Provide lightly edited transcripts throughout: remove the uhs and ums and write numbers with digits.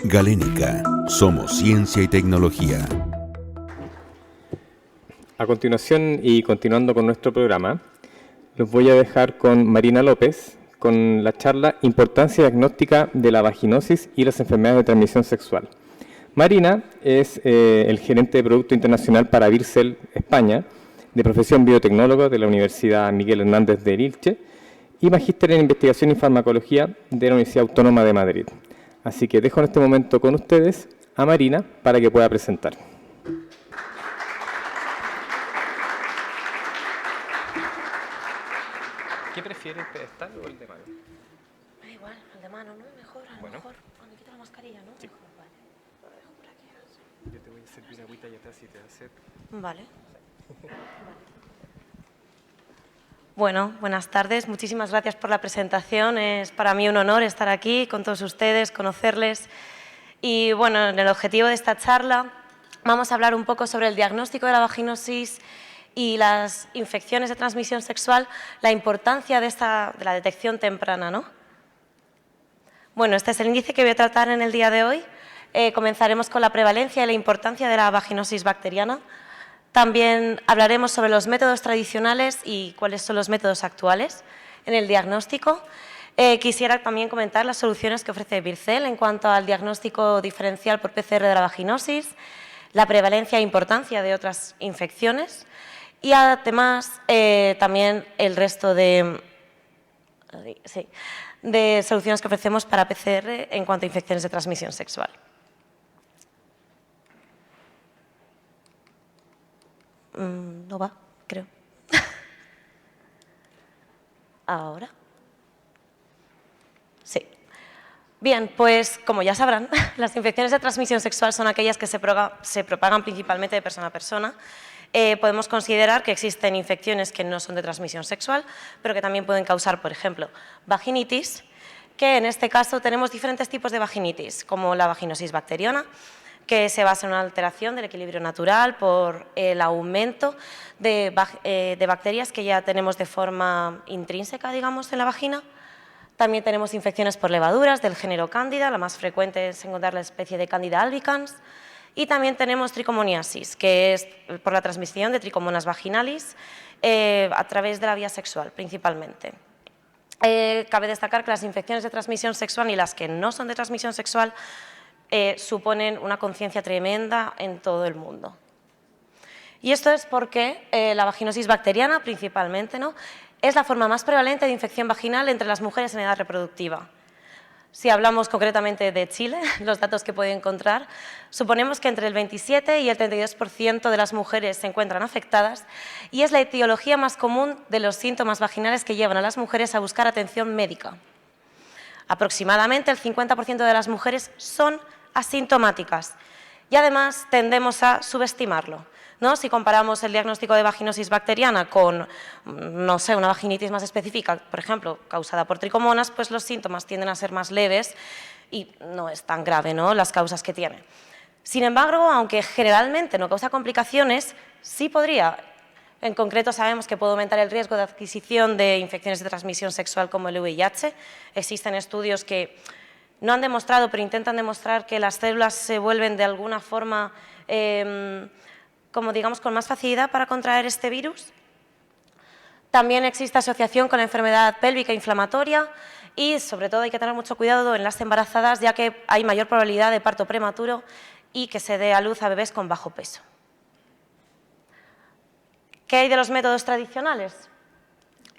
Galénica, somos ciencia y tecnología. A continuación, y continuando con nuestro programa, los voy a dejar con Marina López, con la charla Importancia diagnóstica de la vaginosis y las enfermedades de transmisión sexual. Marina es el gerente de Producto Internacional para Vircel, España, de profesión biotecnólogo de la Universidad Miguel Hernández de Elche y magíster en Investigación y Farmacología de la Universidad Autónoma de Madrid. Así que dejo en este momento con ustedes a Marina para que pueda presentar. ¿Qué prefiere, el pedestal o el de mano? Da igual, el de mano, ¿no? Mejor, a lo mejor. Me quito la mascarilla, ¿no? Sí. Mejor, vale. Lo dejo por aquí. Así. Yo te voy a servir agüita y atrás si te da sed. Vale. Bueno, buenas tardes. Muchísimas gracias por la presentación. Es para mí un honor estar aquí con todos ustedes, conocerles. Y bueno, en el objetivo de esta charla vamos a hablar un poco sobre el diagnóstico de la vaginosis y las infecciones de transmisión sexual, la importancia de la detección temprana, ¿no? Bueno, este es el índice que voy a tratar en el día de hoy. Comenzaremos con la prevalencia y la importancia de la vaginosis bacteriana. También hablaremos sobre los métodos tradicionales y cuáles son los métodos actuales en el diagnóstico. Quisiera también comentar las soluciones que ofrece Vircel en cuanto al diagnóstico diferencial por PCR de la vaginosis, la prevalencia e importancia de otras infecciones y además también el resto de soluciones que ofrecemos para PCR en cuanto a infecciones de transmisión sexual. No va, creo. Ahora. Sí. Bien, pues como ya sabrán, las infecciones de transmisión sexual son aquellas que se propagan principalmente de persona a persona. Podemos considerar que existen infecciones que no son de transmisión sexual, pero que también pueden causar, por ejemplo, vaginitis, que en este caso tenemos diferentes tipos de vaginitis, como la vaginosis bacteriana, que se basa en una alteración del equilibrio natural por el aumento de bacterias que ya tenemos de forma intrínseca, digamos, en la vagina. También tenemos infecciones por levaduras del género Cándida, la más frecuente es encontrar la especie de Candida albicans. Y también tenemos tricomoniasis, que es por la transmisión de tricomonas vaginalis a través de la vía sexual, principalmente. Cabe destacar que las infecciones de transmisión sexual y las que no son de transmisión sexual suponen una conciencia tremenda en todo el mundo. Y esto es porque la vaginosis bacteriana, principalmente, ¿no?, es la forma más prevalente de infección vaginal entre las mujeres en edad reproductiva. Si hablamos concretamente de Chile, los datos que puede encontrar, suponemos que entre el 27 y el 32% de las mujeres se encuentran afectadas y es la etiología más común de los síntomas vaginales que llevan a las mujeres a buscar atención médica. Aproximadamente el 50% de las mujeres son asintomáticas y además tendemos a subestimarlo, ¿no? Si comparamos el diagnóstico de vaginosis bacteriana con, no sé, una vaginitis más específica, por ejemplo, causada por tricomonas, pues los síntomas tienden a ser más leves y no es tan grave, ¿no?, las causas que tiene. Sin embargo, aunque generalmente no causa complicaciones, sí podría. En concreto, sabemos que puede aumentar el riesgo de adquisición de infecciones de transmisión sexual como el VIH. Existen estudios que no han demostrado, pero intentan demostrar que las células se vuelven de alguna forma como digamos con más facilidad para contraer este virus. También existe asociación con la enfermedad pélvica inflamatoria y sobre todo hay que tener mucho cuidado en las embarazadas, ya que hay mayor probabilidad de parto prematuro y que se dé a luz a bebés con bajo peso. ¿Qué hay de los métodos tradicionales?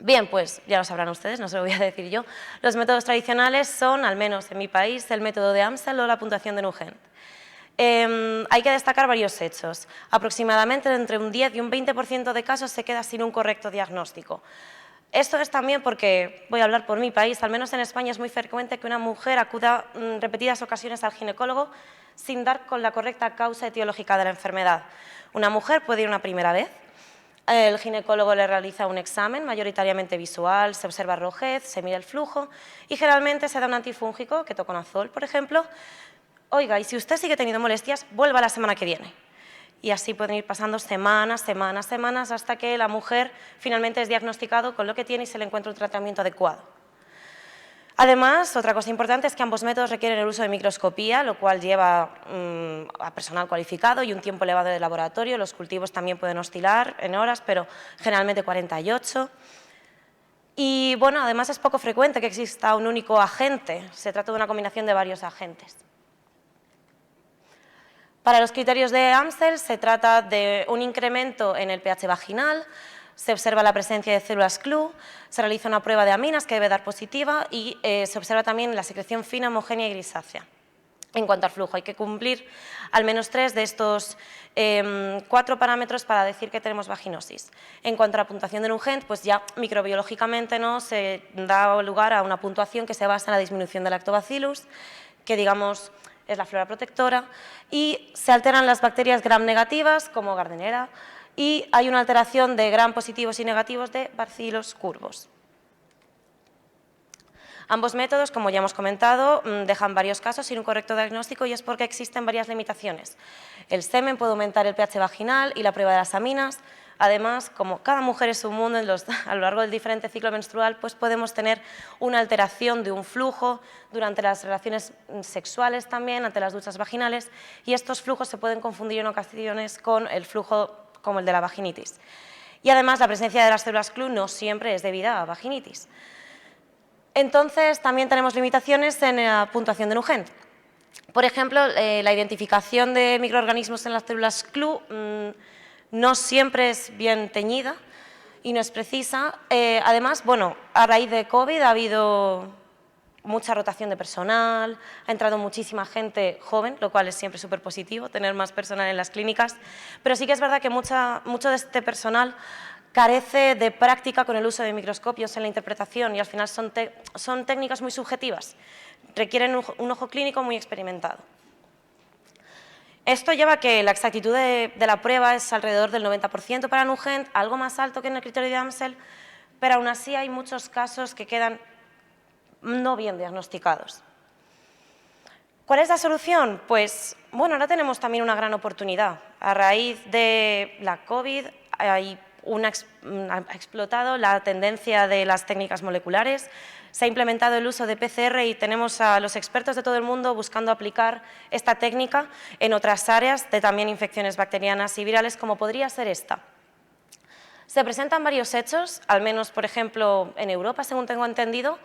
Bien, pues ya lo sabrán ustedes, no se lo voy a decir yo. Los métodos tradicionales son, al menos en mi país, el método de Amsel o la puntuación de Nugent. Hay que destacar varios hechos. Aproximadamente entre un 10 y un 20% de casos se queda sin un correcto diagnóstico. Esto es también porque, voy a hablar por mi país, al menos en España es muy frecuente que una mujer acuda en repetidas ocasiones al ginecólogo sin dar con la correcta causa etiológica de la enfermedad. Una mujer puede ir una primera vez, el ginecólogo le realiza un examen mayoritariamente visual, se observa rojez, se mide el flujo y generalmente se da un antifúngico, ketoconazol, por ejemplo. Oiga, y si usted sigue teniendo molestias, vuelva la semana que viene. Y así pueden ir pasando semanas, hasta que la mujer finalmente es diagnosticado con lo que tiene y se le encuentra un tratamiento adecuado. Además, otra cosa importante es que ambos métodos requieren el uso de microscopía, lo cual lleva a personal cualificado y un tiempo elevado de laboratorio. Los cultivos también pueden oscilar en horas, pero generalmente 48. Y bueno, además es poco frecuente que exista un único agente, se trata de una combinación de varios agentes. Para los criterios de Amstel se trata de un incremento en el pH vaginal, se observa la presencia de células CLU, se realiza una prueba de aminas que debe dar positiva y se observa también la secreción fina, homogénea y grisácea. En cuanto al flujo, hay que cumplir al menos 3 de estos 4 parámetros para decir que tenemos vaginosis. En cuanto a la puntuación de Nugent, pues ya microbiológicamente no se da lugar a una puntuación que se basa en la disminución del lactobacillus, que digamos es la flora protectora, y se alteran las bacterias gram negativas como Gardnerella, y hay una alteración de gram positivos y negativos de Bacillus curvos. Ambos métodos, como ya hemos comentado, dejan varios casos sin un correcto diagnóstico y es porque existen varias limitaciones. El semen puede aumentar el pH vaginal y la prueba de las aminas. Además, como cada mujer es un mundo a lo largo del diferente ciclo menstrual, pues podemos tener una alteración de un flujo durante las relaciones sexuales también, ante las duchas vaginales, y estos flujos se pueden confundir en ocasiones con el flujo como el de la vaginitis. Y además, la presencia de las células CLU no siempre es debida a vaginitis. Entonces, también tenemos limitaciones en la puntuación de Nugent. Por ejemplo, la identificación de microorganismos en las células CLU no siempre es bien teñida y no es precisa. Además, bueno, a raíz de COVID ha habido mucha rotación de personal, ha entrado muchísima gente joven, lo cual es siempre súper positivo, tener más personal en las clínicas, pero sí que es verdad que mucho de este personal carece de práctica con el uso de microscopios en la interpretación y al final son técnicas muy subjetivas, requieren un ojo clínico muy experimentado. Esto lleva a que la exactitud de la prueba es alrededor del 90% para Nugent, algo más alto que en el criterio de Amstel, pero aún así hay muchos casos que quedan no bien diagnosticados. ¿Cuál es la solución? Pues, bueno, ahora tenemos también una gran oportunidad. A raíz de la COVID ha explotado la tendencia de las técnicas moleculares, se ha implementado el uso de PCR y tenemos a los expertos de todo el mundo buscando aplicar esta técnica en otras áreas de también infecciones bacterianas y virales, como podría ser esta. Se presentan varios hechos, al menos, por ejemplo, en Europa, según tengo entendido.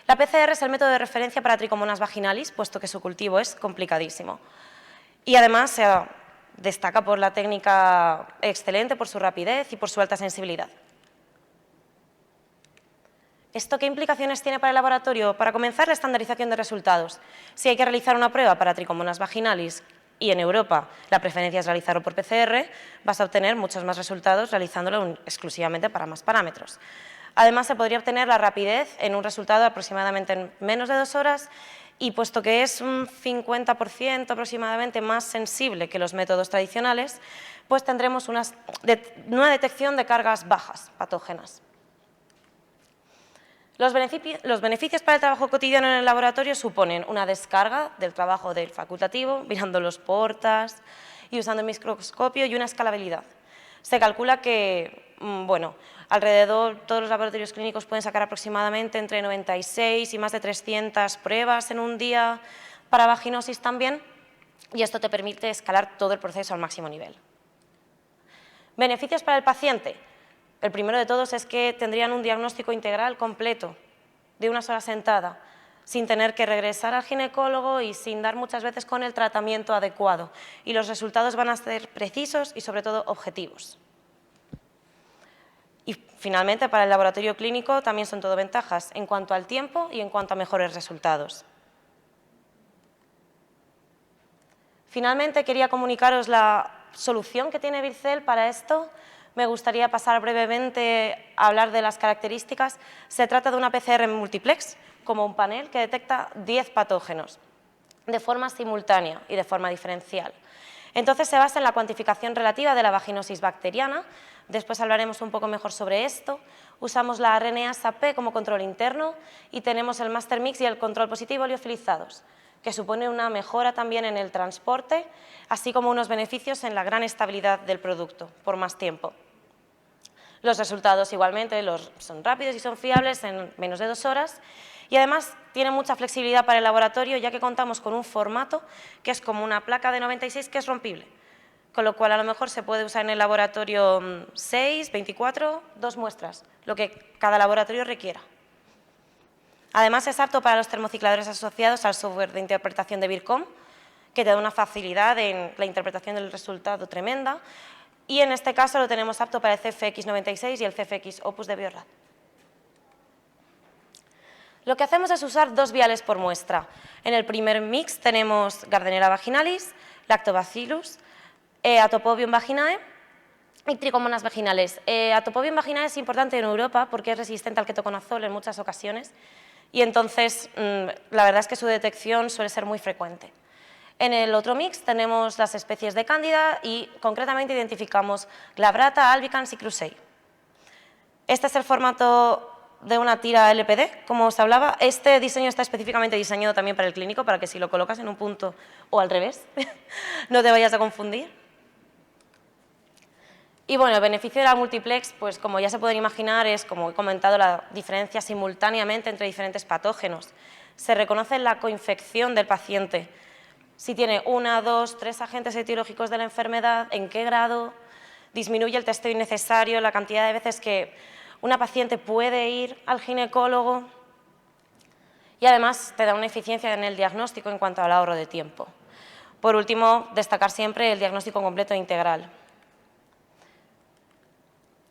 La PCR es el método de referencia para Trichomonas vaginalis, puesto que su cultivo es complicadísimo. Y además se destaca por la técnica excelente, por su rapidez y por su alta sensibilidad. ¿Esto qué implicaciones tiene para el laboratorio? Para comenzar, la estandarización de resultados. Si hay que realizar una prueba para Trichomonas vaginalis y en Europa la preferencia es realizarlo por PCR, vas a obtener muchos más resultados realizándolo exclusivamente para más parámetros. Además, se podría obtener la rapidez en un resultado aproximadamente en menos de 2 horas y puesto que es un 50% aproximadamente más sensible que los métodos tradicionales, pues tendremos una detección de cargas bajas patógenas. Los beneficios para el trabajo cotidiano en el laboratorio suponen una descarga del trabajo del facultativo, mirando los portas y usando el microscopio y una escalabilidad. Se calcula que, bueno, alrededor todos los laboratorios clínicos pueden sacar aproximadamente entre 96 y más de 300 pruebas en un día para vaginosis también, y esto te permite escalar todo el proceso al máximo nivel. Beneficios para el paciente. El primero de todos es que tendrían un diagnóstico integral completo de una sola sentada, sin tener que regresar al ginecólogo y sin dar muchas veces con el tratamiento adecuado. Y los resultados van a ser precisos y sobre todo objetivos. Y finalmente, para el laboratorio clínico también son todo ventajas en cuanto al tiempo y en cuanto a mejores resultados. Finalmente, quería comunicaros la solución que tiene Vircell para esto. Me gustaría pasar brevemente a hablar de las características. Se trata de una PCR multiplex, como un panel que detecta 10 patógenos de forma simultánea y de forma diferencial. Entonces se basa en la cuantificación relativa de la vaginosis bacteriana. Después hablaremos un poco mejor sobre esto. Usamos la RNA-SAP como control interno y tenemos el master mix y el control positivo liofilizados, que supone una mejora también en el transporte, así como unos beneficios en la gran estabilidad del producto por más tiempo. Los resultados igualmente son rápidos y son fiables en menos de 2 horas y además tiene mucha flexibilidad para el laboratorio ya que contamos con un formato que es como una placa de 96 que es rompible, con lo cual a lo mejor se puede usar en el laboratorio 6, 24, 2 muestras, lo que cada laboratorio requiera. Además es apto para los termocicladores asociados al software de interpretación de VIRCOM, que te da una facilidad en la interpretación del resultado tremenda, y en este caso lo tenemos apto para el CFX96 y el CFX Opus de Biorad. Lo que hacemos es usar 2 viales por muestra. En el primer mix tenemos Gardnerella vaginalis, Lactobacillus, Atopobium vaginae y Trichomonas vaginales. Atopobium vaginae es importante en Europa porque es resistente al ketoconazol en muchas ocasiones y entonces la verdad es que su detección suele ser muy frecuente. En el otro mix tenemos las especies de Cándida y concretamente identificamos Glabrata, albicans y Crusei. Este es el formato de una tira LPD, como os hablaba. Este diseño está específicamente diseñado también para el clínico, para que si lo colocas en un punto o al revés, no te vayas a confundir. Y bueno, el beneficio de la multiplex, pues como ya se pueden imaginar, es, como he comentado, la diferencia simultáneamente entre diferentes patógenos. Se reconoce la coinfección del paciente. Si tiene 1, 2, 3 agentes etiológicos de la enfermedad, en qué grado, disminuye el testeo innecesario, la cantidad de veces que una paciente puede ir al ginecólogo y además te da una eficiencia en el diagnóstico en cuanto al ahorro de tiempo. Por último, destacar siempre el diagnóstico completo e integral.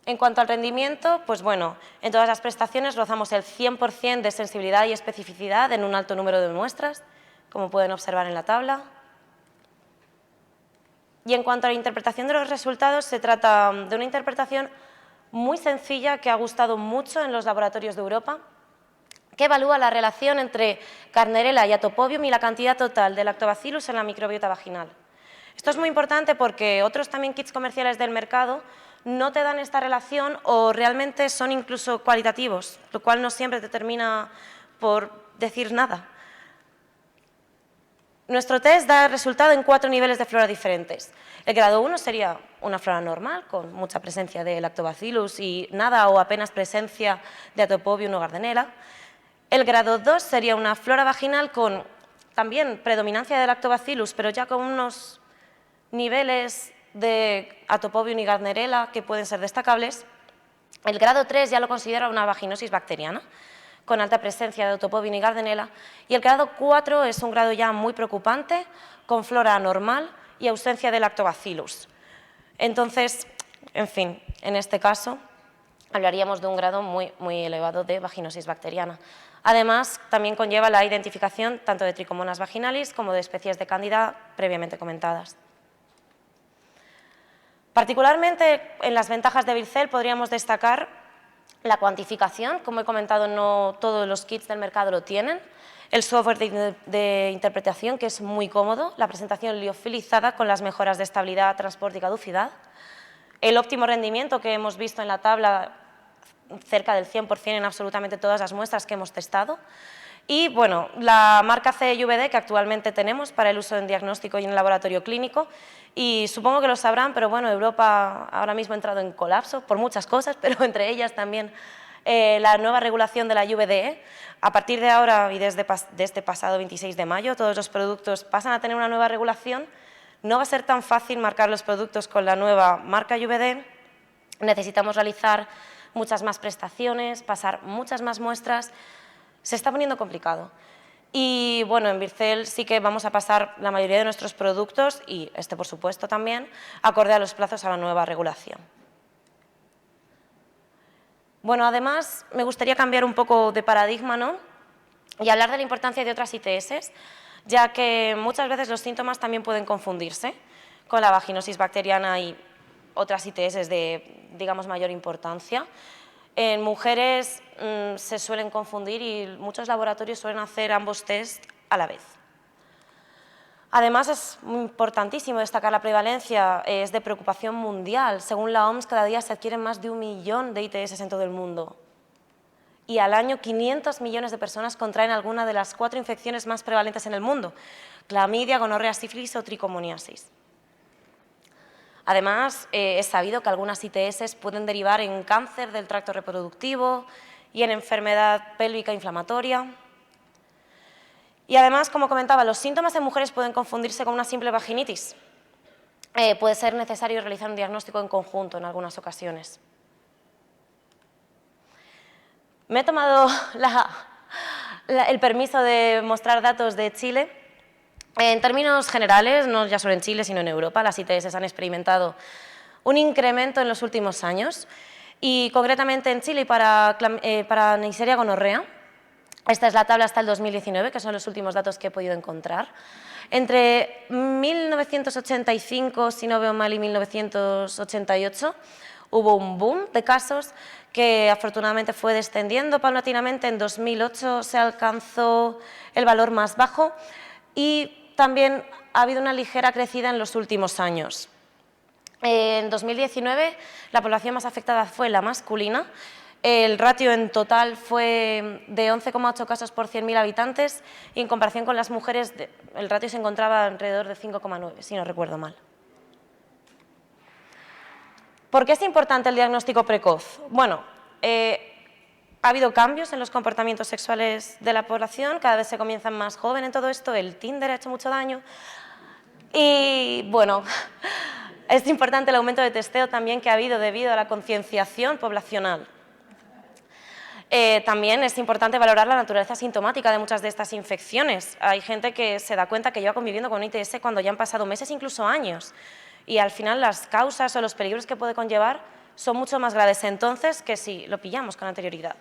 En cuanto al rendimiento, pues bueno, en todas las prestaciones rozamos el 100% de sensibilidad y especificidad en un alto número de muestras, como pueden observar en la tabla. Y en cuanto a la interpretación de los resultados, se trata de una interpretación muy sencilla que ha gustado mucho en los laboratorios de Europa, que evalúa la relación entre Gardnerella y Atopobium y la cantidad total de Lactobacillus en la microbiota vaginal. Esto es muy importante porque otros también kits comerciales del mercado no te dan esta relación o realmente son incluso cualitativos, lo cual no siempre te termina por decir nada. Nuestro test da resultado en 4 niveles de flora diferentes. El grado 1 sería una flora normal, con mucha presencia de Lactobacillus y nada o apenas presencia de Atopobium o Gardnerella. El grado 2 sería una flora vaginal con también predominancia de Lactobacillus, pero ya con unos niveles de Atopobium y Gardnerella que pueden ser destacables. El grado 3 ya lo considera una vaginosis bacteriana, con alta presencia de Atopobium y Gardnerella, y el grado 4 es un grado ya muy preocupante, con flora anormal y ausencia de Lactobacillus. Entonces, en fin, en este caso hablaríamos de un grado muy elevado de vaginosis bacteriana. Además, también conlleva la identificación tanto de Trichomonas vaginalis como de especies de Cándida previamente comentadas. Particularmente en las ventajas de Vircel podríamos destacar la cuantificación. Como he comentado, no todos los kits del mercado lo tienen. El software de interpretación, que es muy cómodo. La presentación liofilizada con las mejoras de estabilidad, transporte y caducidad. El óptimo rendimiento que hemos visto en la tabla, cerca del 100% en absolutamente todas las muestras que hemos testado. Y bueno, la marca CE-IVD que actualmente tenemos para el uso en diagnóstico y en el laboratorio clínico. Y supongo que lo sabrán, pero bueno, Europa ahora mismo ha entrado en colapso por muchas cosas, pero entre ellas también la nueva regulación de la IVDE. A partir de ahora y desde este pasado 26 de mayo, todos los productos pasan a tener una nueva regulación. No va a ser tan fácil marcar los productos con la nueva marca IVD. Necesitamos realizar muchas más prestaciones, pasar muchas más muestras. Se está poniendo complicado. Y bueno, en Vircel sí que vamos a pasar la mayoría de nuestros productos, y este por supuesto también, acorde a los plazos a la nueva regulación. Bueno, además me gustaría cambiar un poco de paradigma, ¿no? Y hablar de la importancia de otras ITS, ya que muchas veces los síntomas también pueden confundirse con la vaginosis bacteriana y otras ITS de, digamos, mayor importancia. En mujeres se suelen confundir y muchos laboratorios suelen hacer ambos test a la vez. Además, es muy importantísimo destacar la prevalencia, es de preocupación mundial. Según la OMS, cada día se adquieren más de 1 millón de ITS en todo el mundo. Y al año 500 millones de personas contraen alguna de las 4 infecciones más prevalentes en el mundo: clamidia, gonorrea, sífilis o tricomoniasis. Además, es sabido que algunas ITS pueden derivar en cáncer del tracto reproductivo y en enfermedad pélvica inflamatoria. Y además, como comentaba, los síntomas en mujeres pueden confundirse con una simple vaginitis. Puede ser necesario realizar un diagnóstico en conjunto en algunas ocasiones. Me he tomado el permiso de mostrar datos de Chile. En términos generales, no ya solo en Chile, sino en Europa, las ITS han experimentado un incremento en los últimos años y concretamente en Chile y para Neisseria gonorrea. Esta es la tabla hasta el 2019, que son los últimos datos que he podido encontrar. Entre 1985, si no veo mal, y 1988 hubo un boom de casos que afortunadamente fue descendiendo paulatinamente. En 2008 se alcanzó el valor más bajo y también ha habido una ligera crecida en los últimos años. En 2019 la población más afectada fue la masculina. El ratio en total fue de 11,8 casos por 100.000 habitantes y en comparación con las mujeres el ratio se encontraba alrededor de 5,9, si no recuerdo mal. ¿Por qué es importante el diagnóstico precoz? Bueno, ha habido cambios en los comportamientos sexuales de la población, cada vez se comienzan más jóvenes en todo esto, el Tinder ha hecho mucho daño y bueno, es importante el aumento de testeo también que ha habido debido a la concienciación poblacional. También es importante valorar la naturaleza sintomática de muchas de estas infecciones. Hay gente que se da cuenta que lleva conviviendo con ITS cuando ya han pasado meses, incluso años, y al final las causas o los peligros que puede conllevar son mucho más graves entonces que si lo pillamos con anterioridad.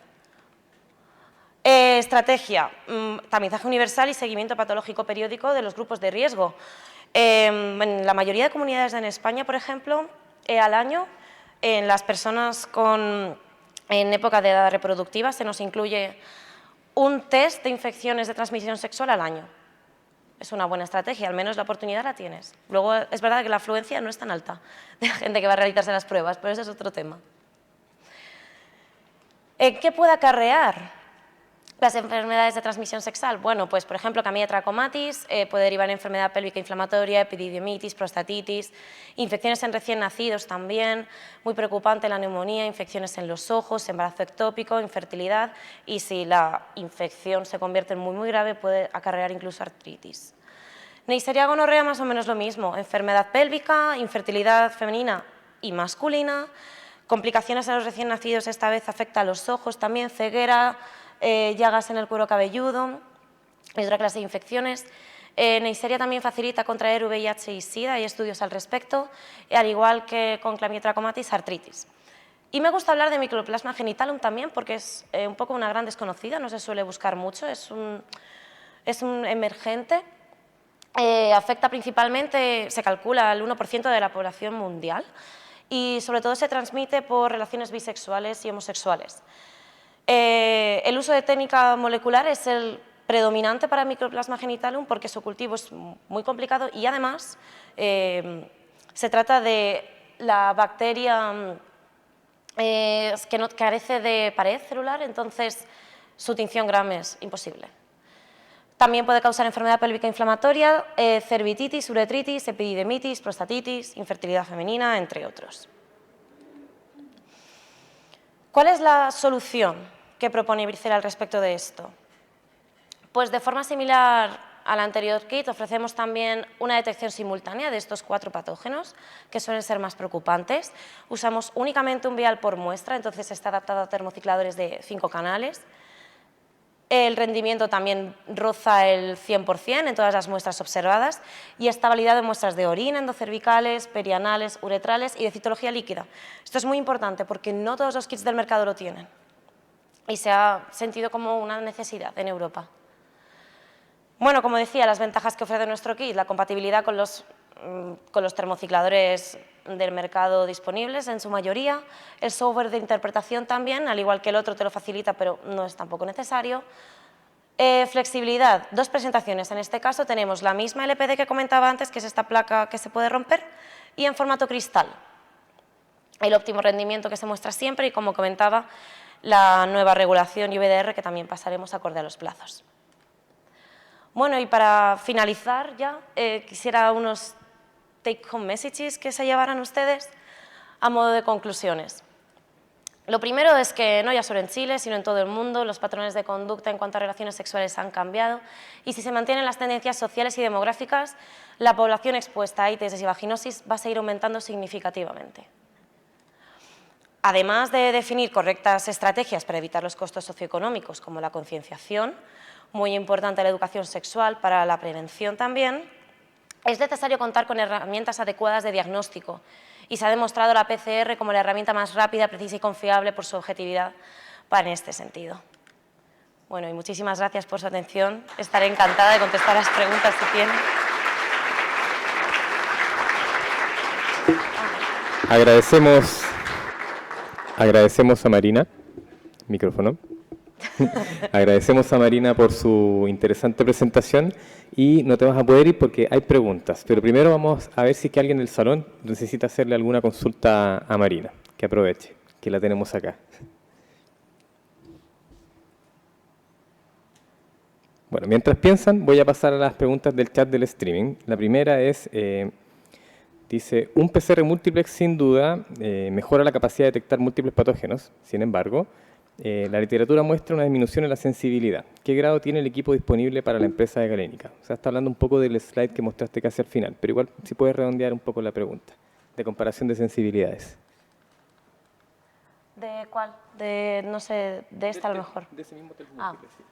Estrategia, tamizaje universal y seguimiento patológico periódico de los grupos de riesgo. En la mayoría de comunidades en España, por ejemplo, al año, en las personas en época de edad reproductiva se nos incluye un test de infecciones de transmisión sexual al año. Es una buena estrategia, al menos la oportunidad la tienes. Luego, es verdad que la afluencia no es tan alta de la gente que va a realizarse las pruebas, pero ese es otro tema. ¿Qué puede acarrear las enfermedades de transmisión sexual? Bueno, pues por ejemplo, Candida trachomatis puede derivar en enfermedad pélvica inflamatoria, epididimitis, prostatitis, infecciones en recién nacidos también, muy preocupante la neumonía, infecciones en los ojos, embarazo ectópico, infertilidad y si la infección se convierte en muy grave puede acarrear incluso artritis. Neisseria gonorrea más o menos lo mismo, enfermedad pélvica, infertilidad femenina y masculina, complicaciones en los recién nacidos, esta vez afecta a los ojos también, ceguera, llagas en el cuero cabelludo, es otra clase de infecciones. Neisseria también facilita contraer VIH y SIDA, hay estudios al respecto, al igual que con Candida trachomatis, artritis. Y me gusta hablar de Mycoplasma genitalium también porque es un poco una gran desconocida, no se suele buscar mucho, es un emergente, afecta principalmente, se calcula, al 1% de la población mundial y sobre todo se transmite por relaciones bisexuales y homosexuales. El uso de técnica molecular es el predominante para Mycoplasma genitalium porque su cultivo es muy complicado y además se trata de la bacteria que no carece de pared celular, entonces su tinción Gram es imposible. También puede causar enfermedad pélvica inflamatoria, cervititis, uretritis, epididimitis, prostatitis, infertilidad femenina, entre otros. ¿Cuál es la solución que propone Bricel al respecto de esto? Pues de forma similar al anterior kit ofrecemos también una detección simultánea de estos 4 patógenos que suelen ser más preocupantes. Usamos únicamente un vial por muestra, entonces está adaptado a termocicladores de 5 canales. El rendimiento también roza el 100% en todas las muestras observadas y está validado en muestras de orina, endocervicales, perianales, uretrales y de citología líquida. Esto es muy importante porque no todos los kits del mercado lo tienen y se ha sentido como una necesidad en Europa. Bueno, como decía, las ventajas que ofrece nuestro kit, la compatibilidad con los termocicladores del mercado disponibles en su mayoría, el software de interpretación también, al igual que el otro te lo facilita, pero no es tampoco necesario. Flexibilidad, 2 presentaciones, en este caso tenemos la misma LPD que comentaba antes, que es esta placa que se puede romper, y en formato cristal. El óptimo rendimiento que se muestra siempre y, como comentaba, la nueva regulación IVDR que también pasaremos acorde a los plazos. Bueno, y para finalizar ya, quisiera unos take-home messages que se llevarán ustedes a modo de conclusiones. Lo primero es que no ya solo en Chile, sino en todo el mundo, los patrones de conducta en cuanto a relaciones sexuales han cambiado y si se mantienen las tendencias sociales y demográficas, la población expuesta a ITS y vaginosis va a seguir aumentando significativamente. Además de definir correctas estrategias para evitar los costos socioeconómicos, como la concienciación, muy importante la educación sexual para la prevención también, es necesario contar con herramientas adecuadas de diagnóstico y se ha demostrado la PCR como la herramienta más rápida, precisa y confiable por su objetividad para en este sentido. Bueno, y muchísimas gracias por su atención. Estaré encantada de contestar las preguntas si tienen. Agradecemos a Marina. Micrófono. Agradecemos a Marina por su interesante presentación y no te vas a poder ir porque hay preguntas, pero primero vamos a ver si es que alguien del salón necesita hacerle alguna consulta a Marina, que aproveche, que la tenemos acá. Bueno, mientras piensan, voy a pasar a las preguntas del chat del streaming. La primera es, dice, un PCR múltiplex sin duda mejora la capacidad de detectar múltiples patógenos, sin embargo, la literatura muestra una disminución en la sensibilidad. ¿Qué grado tiene el equipo disponible para la empresa de Galenica? O sea, está hablando un poco del slide que mostraste casi al final, pero igual si puedes redondear un poco la pregunta, de comparación de sensibilidades. ¿De cuál? De, no sé, de esta a lo mejor. De ese mismo test múltiple, sí.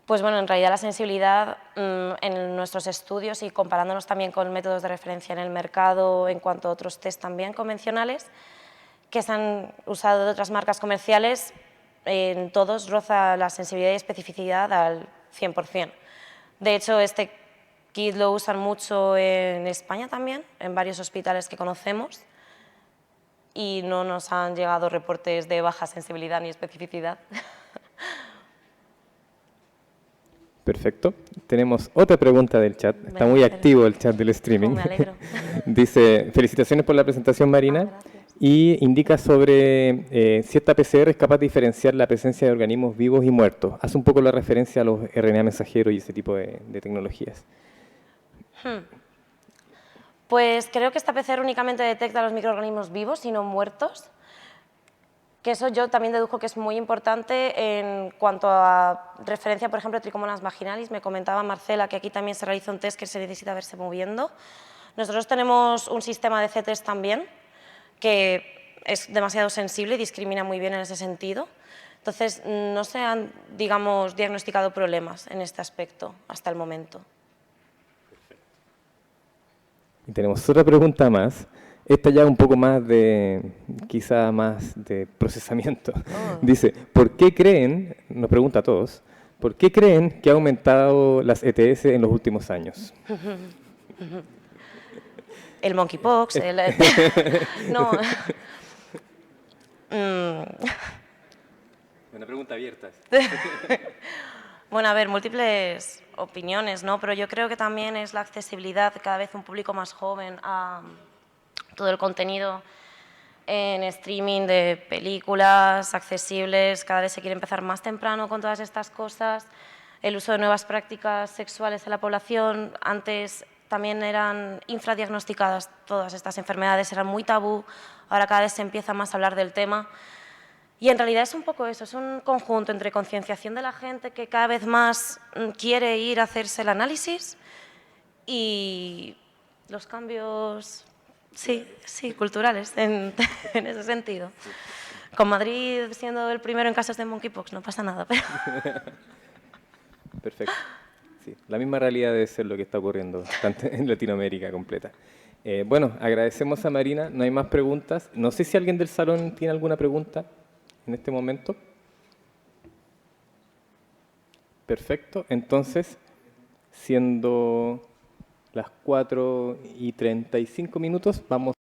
Pues bueno, en realidad la sensibilidad en nuestros estudios y comparándonos también con métodos de referencia en el mercado en cuanto a otros test también convencionales, que se han usado de otras marcas comerciales, en todos roza la sensibilidad y especificidad al 100%. De hecho, este kit lo usan mucho en España también, en varios hospitales que conocemos, y no nos han llegado reportes de baja sensibilidad ni especificidad. Perfecto. Tenemos otra pregunta del chat. Está muy activo el chat del streaming. Me alegro. Dice, felicitaciones por la presentación, Marina. Gracias. Y indica sobre si esta PCR es capaz de diferenciar la presencia de organismos vivos y muertos. Hace un poco la referencia a los RNA mensajeros y ese tipo de tecnologías. Pues creo que esta PCR únicamente detecta los microorganismos vivos y no muertos. Que eso yo también dedujo que es muy importante en cuanto a referencia, por ejemplo, a Trichomonas vaginalis. Me comentaba Marcela que aquí también se realiza un test que se necesita verse moviendo. Nosotros tenemos un sistema de C-test también, que es demasiado sensible y discrimina muy bien en ese sentido. Entonces, no se han, digamos, diagnosticado problemas en este aspecto hasta el momento. Y tenemos otra pregunta más. Esta ya un poco más de, quizá más de procesamiento. Oh. Dice, ¿por qué creen, nos pregunta a todos, ¿por qué creen que ha aumentado las ETS en los últimos años? El monkeypox, no. Una pregunta abierta. Bueno, a ver, múltiples opiniones, ¿no? Pero yo creo que también es la accesibilidad, cada vez un público más joven a todo el contenido en streaming de películas accesibles, cada vez se quiere empezar más temprano con todas estas cosas, el uso de nuevas prácticas sexuales en la población, antes también eran infradiagnosticadas todas estas enfermedades, eran muy tabú, ahora cada vez se empieza más a hablar del tema. Y en realidad es un poco eso, es un conjunto entre concienciación de la gente que cada vez más quiere ir a hacerse el análisis y los cambios, sí, culturales en ese sentido. Con Madrid siendo el primero en casos de monkeypox no pasa nada, pero... Perfecto. Sí, la misma realidad debe ser lo que está ocurriendo en Latinoamérica completa. Bueno, agradecemos a Marina, no hay más preguntas. No sé si alguien del salón tiene alguna pregunta en este momento. Perfecto, entonces, siendo las 4:35, vamos